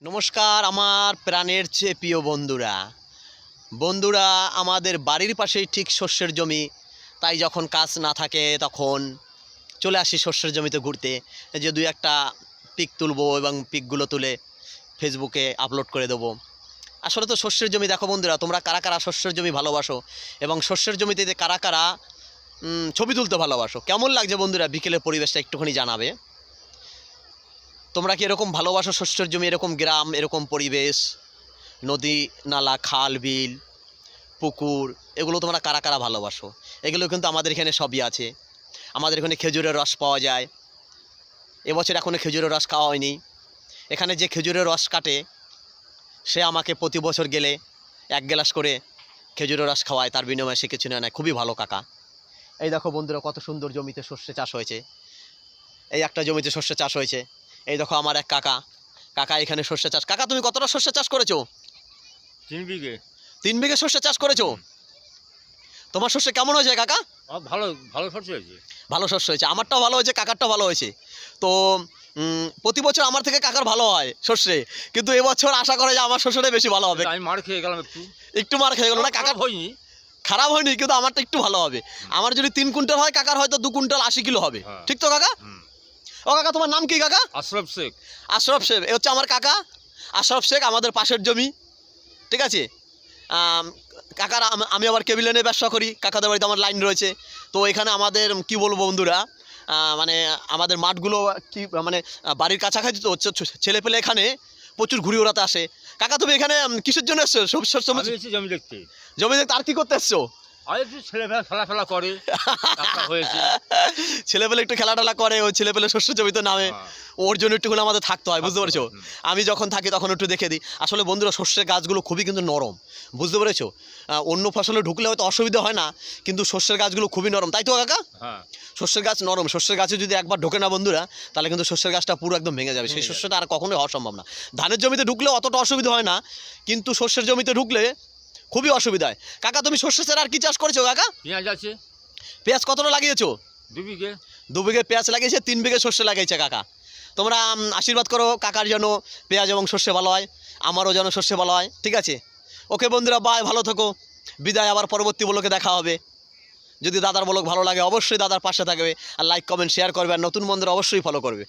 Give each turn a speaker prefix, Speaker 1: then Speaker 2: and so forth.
Speaker 1: নমস্কার আমার প্রাণের চেয়ে প্রিয় বন্ধুরা আমাদের বাড়ির পাশেই ঠিক শস্যের জমি। তাই যখন কাজ না থাকে তখন চলে আসি শস্যের জমিতে ঘুরতে, যে দুই একটা পিক তুলবো এবং পিকগুলো তুলে ফেসবুকে আপলোড করে দেবো। আসলে তো শস্যের জমি দেখো বন্ধুরা, তোমরা কারা কারা শস্যের জমি ভালোবাসো এবং শস্যের জমিতে কারা কারা ছবি তুলতে ভালোবাসো, কেমন লাগছে বন্ধুরা বিকেলের পরিবেশটা একটুখানি জানাবে। তোমরা কি এরকম ভালোবাসো শস্যের জমি, এরকম গ্রাম, এরকম পরিবেশ, নদী নালা খাল বিল পুকুর, এগুলো তোমরা কারা কারা ভালোবাসো? এগুলো কিন্তু আমাদের এখানে সবই আছে। আমাদের এখানে খেজুরের রস পাওয়া যায়। এবছর এখনও খেজুরের রস খাওয়া হয়নি। এখানে যে খেজুরের রস কাটে সে আমাকে প্রতি বছর গেলে 1 গ্লাস করে খেজুরের রস খাওয়ায়, তার বিনিময়ে সে কিছু নেয়। খুবই ভালো কাকা। এই দেখো বন্ধুরা কত সুন্দর জমিতে সর্ষে চাষ হয়েছে। এই একটা জমিতে সর্ষে চাষ হয়েছে। এই দেখো আমার এক কাকা এখানে সর্ষে চাষ। কাকা তুমি কতটা সর্ষে চাষ করেছো?
Speaker 2: 3 বিঘে।
Speaker 1: 3 বিঘে সর্ষে চাষ করেছো। তোমার সর্ষে কেমন হয়েছে কাকা?
Speaker 2: ভালো ভালো শস্য হয়েছে।
Speaker 1: ভালো শস্য হয়েছে, আমারটাও ভালো হয়েছে, কাকারটাও ভালো হয়েছে। তো প্রতি বছর আমার থেকে কাকার ভালো হয় সর্ষে, কিন্তু এবছর আশা করে যে আমার শস্যটাই বেশি ভালো হবে।
Speaker 2: আমি মার খেয়ে গেলাম
Speaker 1: একটু মার খেয়ে গেল না কাকার?
Speaker 2: হয়নি,
Speaker 1: খারাপ হয়নি, কিন্তু আমারটা একটু ভালো হবে। আমার যদি 3 কুইন্টাল হয়, কাকার হয়তো 2 কুইন্টাল 80 কিলো হবে। ঠিক তো কাকা? ও কাকা তোমার নাম কি কাকা?
Speaker 2: আশরাফ শেখ।
Speaker 1: আশরাফ শেখ, এ হচ্ছে আমার কাকা আশরাফ শেখ, আমাদের পাশের জমি। ঠিক আছে। কাকার আমি আবার কেবল লাইনে ব্যবসা করি, কাকাদের বাড়িতে আমার লাইন রয়েছে। তো এখানে আমাদের কি বলবো বন্ধুরা, মানে আমাদের মাঠগুলো কি মানে বাড়ির কাছাকাছি, তো ছেলেপেলে এখানে প্রচুর ঘুরে ওড়াতে আসে। কাকা তুমি এখানে কিসের জন্য এসছো?
Speaker 2: জমি দেখতে।
Speaker 1: জমি দেখতে। আর কি করতে এসছো?
Speaker 2: ছেলেপেলে খেলাফেলা করে হয়েছে।
Speaker 1: ছেলেপেলে একটু খেলাটেলা করে, ওই ছেলেপেলে শস্য জমিতে নামে, ওর জন্য একটুখানি আমাদের থাকতে হয়, বুঝতে পেরেছো? আমি যখন থাকি তখন একটু দেখে দিই। আসলে বন্ধুরা শস্যের গাছগুলো খুবই কিন্তু নরম, বুঝতে পেরেছো? অন্য ফসলে ঢুকলে হয়তো অসুবিধা হয় না, কিন্তু শস্যের গাছগুলো খুবই নরম, তাই তো কাকা? শস্যের গাছ নরম। শস্যের গাছে যদি একবার ঢোকে না বন্ধুরা, তাহলে কিন্তু শস্যের গাছটা পুরো একদম ভেঙে যাবে। সেই শস্যটা আর কখনোই হওয়া সম্ভব না। ধানের জমিতে ঢুকলে অতটা অসুবিধা হয় না, কিন্তু শস্যের জমিতে ঢুকলে খুবই অসুবিধা হয়। কাকা তুমি শস্য ছাড়া আর কি চাষ করেছো কাকা?
Speaker 2: পেঁয়াজ আছে।
Speaker 1: পেঁয়াজ কতটা লাগিয়েছো?
Speaker 2: 2 বিঘে।
Speaker 1: 2 বিঘে পেঁয়াজ লাগিয়েছে, 3 বিঘে শস্য লাগিয়েছে কাকা। তোমরা আশীর্বাদ করো কাকার যেন পেঁয়াজ এবং শস্য ভালো হয়, আমারও যেন শস্য ভালো হয়। ঠিক আছে, ওকে বন্ধুরা, বাই, ভালো থাকো, বিদায়। আবার পরবর্তী ব্লগে দেখা হবে। যদি দাদার ব্লগ ভালো লাগে অবশ্যই দাদার পাশে থাকবে, আর লাইক কমেন্ট শেয়ার করবে, আর নতুন বন্ধুরা অবশ্যই ফলো করবে।